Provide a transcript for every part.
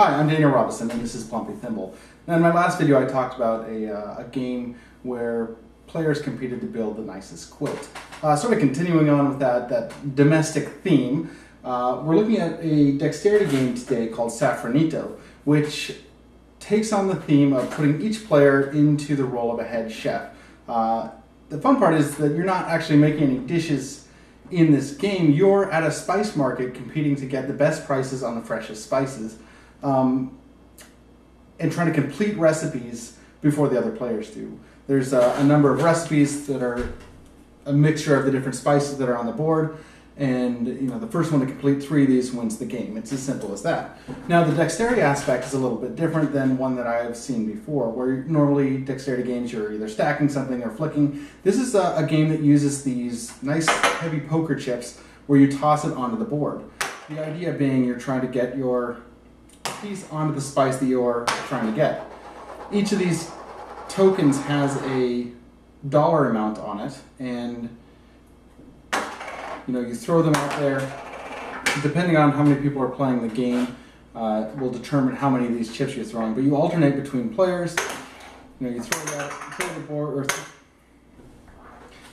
Hi, I'm Daniel Robinson, and this is Plumpy Thimble. Now, in my last video, I talked about a game where players competed to build the nicest quilt. Sort of continuing on with that domestic theme, we're looking at a dexterity game today called Safranito, which takes on the theme of putting each player into the role of a head chef. The fun part is that you're not actually making any dishes in this game. You're at a spice market competing to get the best prices on the freshest spices, and trying to complete recipes before the other players do. There's a number of recipes that are a mixture of the different spices that are on the board, and the first one to complete 3 of these wins the game. It's as simple as that. Now, the dexterity aspect is a little bit different than one that I've seen before, where normally dexterity games you're either stacking something or flicking. This is a game that uses these nice heavy poker chips where you toss it onto the board. The idea being you're trying to get your piece onto the spice that you're trying to get. Each of these tokens has a dollar amount on it, and you throw them out there. Depending on how many people are playing the game, will determine how many of these chips you're throwing. But you alternate between players. You throw the board, or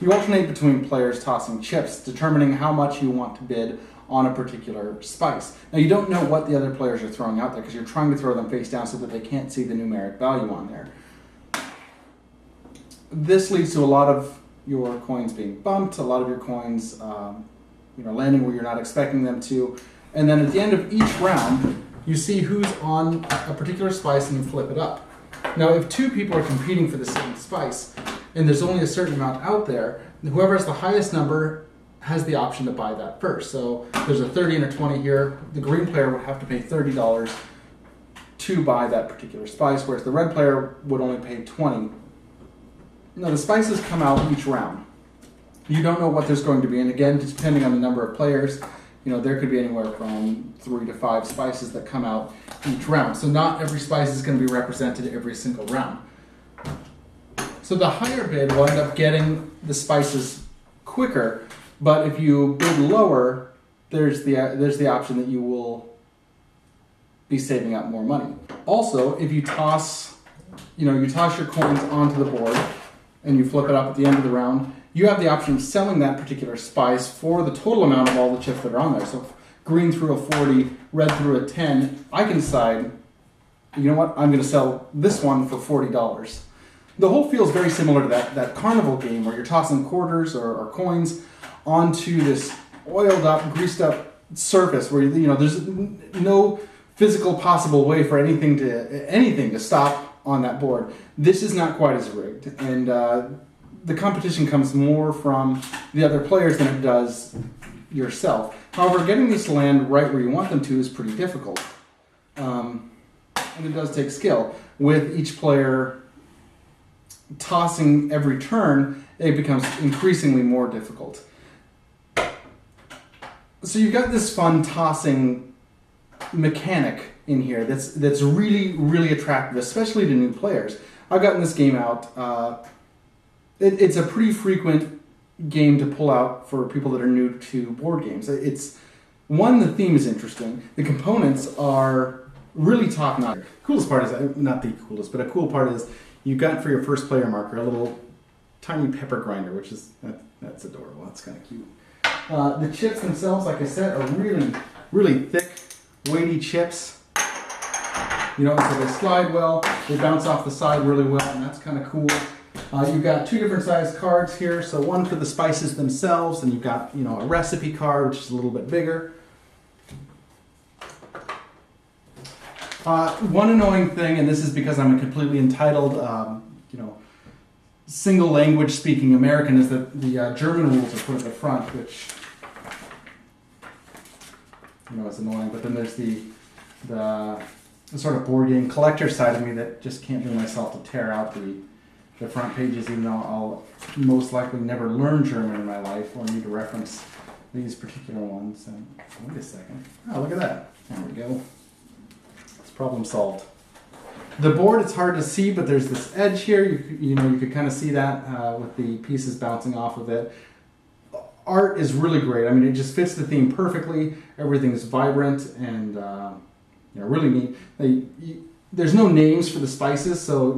you alternate between players tossing chips, determining how much you want to bid on a particular spice. Now, you don't know what the other players are throwing out there because you're trying to throw them face down so that they can't see the numeric value on there. This leads to a lot of your coins being bumped, a lot of your coins landing where you're not expecting them to, and then at the end of each round, you see who's on a particular spice and you flip it up. Now, if 2 people are competing for the same spice, and there's only a certain amount out there, whoever has the highest number has the option to buy that first. So there's a 30 and a 20 here. The green player would have to pay $30 to buy that particular spice, whereas the red player would only pay $20. Now, the spices come out each round. You don't know what there's going to be, and again, depending on the number of players, there could be anywhere from 3 to 5 spices that come out each round. So not every spice is going to be represented every single round. So the higher bid will end up getting the spices quicker, but if you bid lower, there's the option that you will be saving up more money. Also, if you toss your coins onto the board and you flip it up at the end of the round, you have the option of selling that particular spice for the total amount of all the chips that are on there. So if green threw a 40, red threw a 10, I can decide, you know what, I'm going to sell this one for $40. The whole feels very similar to that carnival game where you're tossing quarters or coins onto this oiled up, greased up surface where there's no physical possible way for anything to stop on that board. This is not quite as rigged, and the competition comes more from the other players than it does yourself. However, getting these to land right where you want them to is pretty difficult, and it does take skill. With each player tossing every turn, it becomes increasingly more difficult. So you've got this fun tossing mechanic in here that's really, really attractive, especially to new players. I've gotten this game out. It's a pretty frequent game to pull out for people that are new to board games. The theme is interesting. The components are really top-notch. Coolest part is, not the coolest, but a cool part is you've got for your first player marker a little tiny pepper grinder, which is, that's adorable. That's kind of cute. The chips themselves, like I said, are really, really thick, weighty chips. So they slide well, they bounce off the side really well, and that's kind of cool. You've got 2 different sized cards here, so one for the spices themselves, and you've got a recipe card, which is a little bit bigger. One annoying thing, and this is because I'm a completely entitled, single language speaking American, is that the German rules are put at the front, which is annoying. But then there's the sort of board game collector side of me that just can't bring myself to tear out the front pages, even though I'll most likely never learn German in my life or need to reference these particular ones. And wait a second. Oh, look at that. There we go. It's problem solved. The board, it's hard to see, but there's this edge here. You could kind of see that with the pieces bouncing off of it. Art is really great. I mean, it just fits the theme perfectly. Everything's vibrant and really neat. There's no names for the spices, so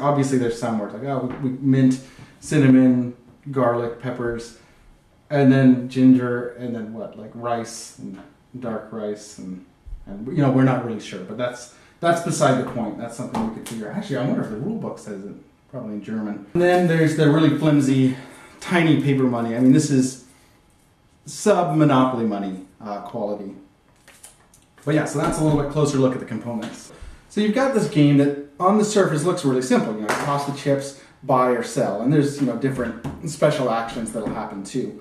obviously there's some where it's like, we mint, cinnamon, garlic, peppers, and then ginger, and then what, like rice and dark rice, and we're not really sure, but that's beside the point. That's something we could figure out. Actually, I wonder if the rule book says it, probably in German. And then there's the really flimsy, tiny paper money. I mean, this is sub-Monopoly money quality. But yeah, so that's a little bit closer look at the components. So you've got this game that on the surface looks really simple. You toss the chips, buy or sell, and there's different special actions that'll happen too.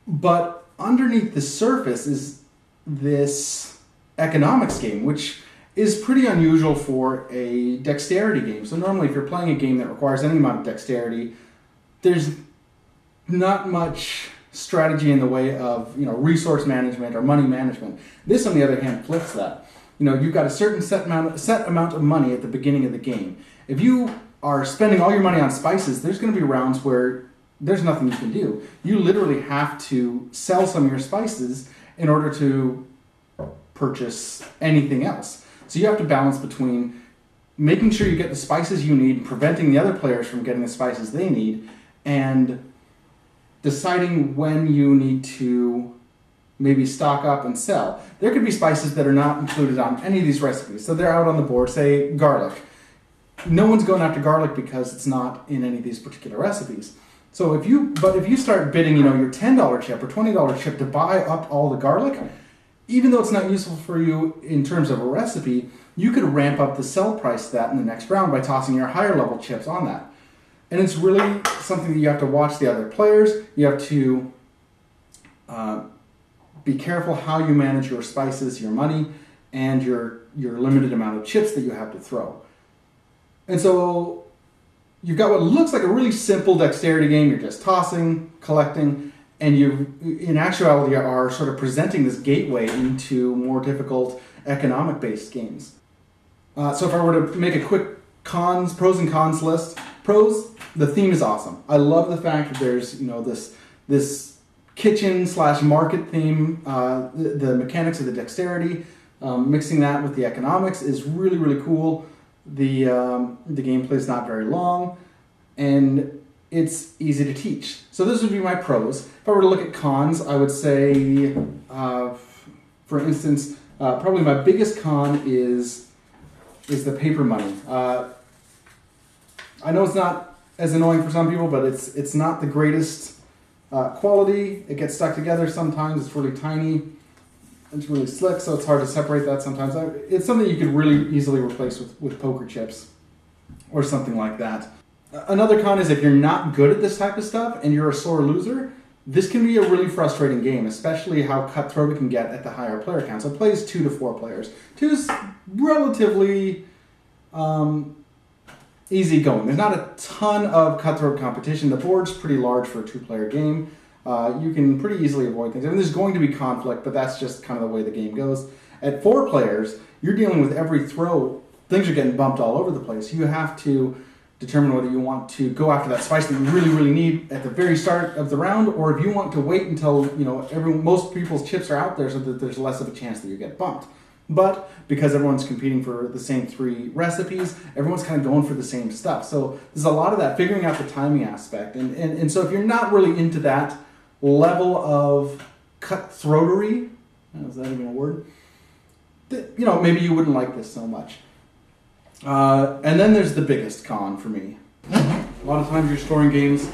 But underneath the surface is this economics game, which is pretty unusual for a dexterity game. So normally if you're playing a game that requires any amount of dexterity, there's not much strategy in the way of resource management or money management. This, on the other hand, flips that. You've got a certain set amount of money at the beginning of the game. If you are spending all your money on spices, there's going to be rounds where there's nothing you can do. You literally have to sell some of your spices in order to purchase anything else. So you have to balance between making sure you get the spices you need, preventing the other players from getting the spices they need, and deciding when you need to maybe stock up and sell. There could be spices that are not included on any of these recipes. So they're out on the board, say garlic. No one's going after garlic because it's not in any of these particular recipes. So if you start bidding, your $10 chip or $20 chip to buy up all the garlic, even though it's not useful for you in terms of a recipe, you could ramp up the sell price of that in the next round by tossing your higher level chips on that. And it's really something that you have to watch the other players. You have to be careful how you manage your spices, your money, and your limited amount of chips that you have to throw. And so you've got what looks like a really simple dexterity game. You're just tossing, collecting, and you, in actuality, are sort of presenting this gateway into more difficult economic-based games. So if I were to make a quick pros and cons list. Pros, the theme is awesome. I love the fact that there's this kitchen/market theme. The mechanics of the dexterity, mixing that with the economics is really, really cool. The gameplay is not very long, and it's easy to teach. So those would be my pros. If I were to look at cons, I would say, for instance, probably my biggest con is the paper money. I know it's not as annoying for some people, but it's not the greatest quality. It gets stuck together sometimes. It's really tiny. It's really slick, so it's hard to separate that sometimes. It's something you could really easily replace with poker chips or something like that. Another con is if you're not good at this type of stuff and you're a sore loser, this can be a really frustrating game, especially how cutthroat it can get at the higher player count. So it plays 2 to 4 players. 2 is relatively easy going. There's not a ton of cutthroat competition. The board's pretty large for a 2-player game. You can pretty easily avoid things. I mean, there's going to be conflict, but that's just kind of the way the game goes. At 4 players, you're dealing with every throw. Things are getting bumped all over the place. You have to determine whether you want to go after that spice that you really, really need at the very start of the round, or if you want to wait until most people's chips are out there so that there's less of a chance that you get bumped. But because everyone's competing for the same 3 recipes, everyone's kind of going for the same stuff. So there's a lot of that, figuring out the timing aspect. And so if you're not really into that level of cutthroatery, is that even a word? Maybe you wouldn't like this so much. And then there's the biggest con for me. A lot of times you're storing games,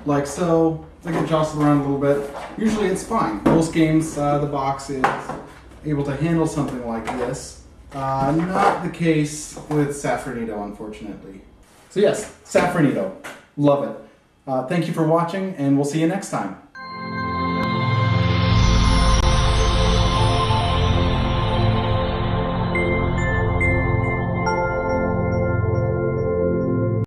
like so. They get jostled around a little bit. Usually it's fine. Most games, the box is able to handle something like this. Not the case with Safranito, unfortunately. So yes, Safranito. Love it. Thank you for watching, and we'll see you next time.